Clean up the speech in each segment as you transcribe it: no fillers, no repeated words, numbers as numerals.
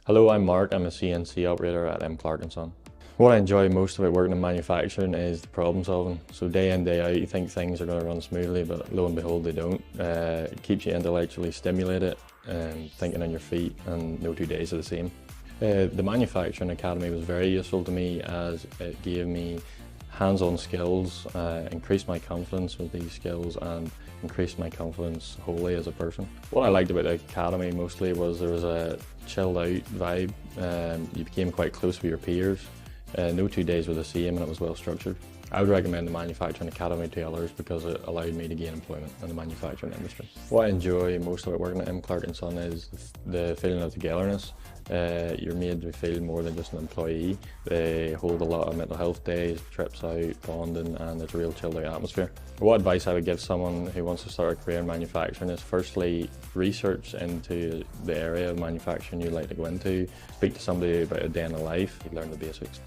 Hello, I'm Mark. I'm a CNC operator at M. Clark & Son. What I enjoy most about working in manufacturing is the problem solving. So day in, day out, you think things are going to run smoothly, but lo and behold, they don't. It keeps you intellectually stimulated and thinking on your feet, and no 2 days are the same. The Manufacturing Academy was very useful to me as it gave me hands-on skills, increased my confidence with these skills and increased my confidence wholly as a person. What I liked about the Academy mostly was there was a chilled out vibe. You became quite close with your peers. No 2 days were the same and it was well structured. I would recommend the Manufacturing Academy to others because it allowed me to gain employment in the manufacturing industry. What I enjoy most about working at M. Clark & Son is the feeling of togetherness. You're made to feel more than just an employee. They hold a lot of mental health days, trips out, bonding, and it's a real chilled out atmosphere. What advice I would give someone who wants to start a career in manufacturing is firstly, research into the area of manufacturing you'd like to go into. Speak to somebody about a day in the life, learn the basics.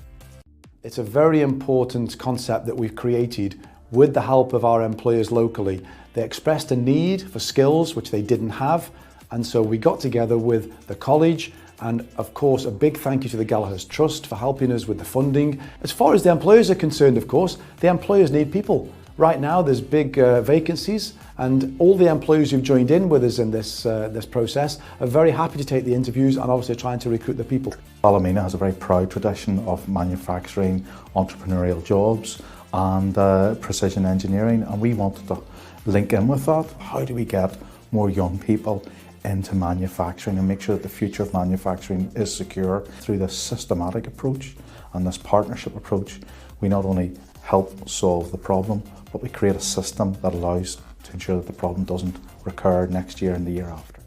It's a very important concept that we've created with the help of our employers locally. They expressed a need for skills which they didn't have, and so we got together with the college, and of course a big thank you to the Gallaghers Trust for helping us with the funding. As far as the employers are concerned, of course, the employers need people. Right now there's big vacancies, and all the employees who've joined in with us in this process are very happy to take the interviews and obviously trying to recruit the people. Ballymena has a very proud tradition of manufacturing, entrepreneurial jobs and precision engineering, and we wanted to link in with that. How do we get more young people into manufacturing and make sure that the future of manufacturing is secure? Through this systematic approach and this partnership approach, we not only help solve the problem, but we create a system that allows to ensure that the problem doesn't recur next year and the year after.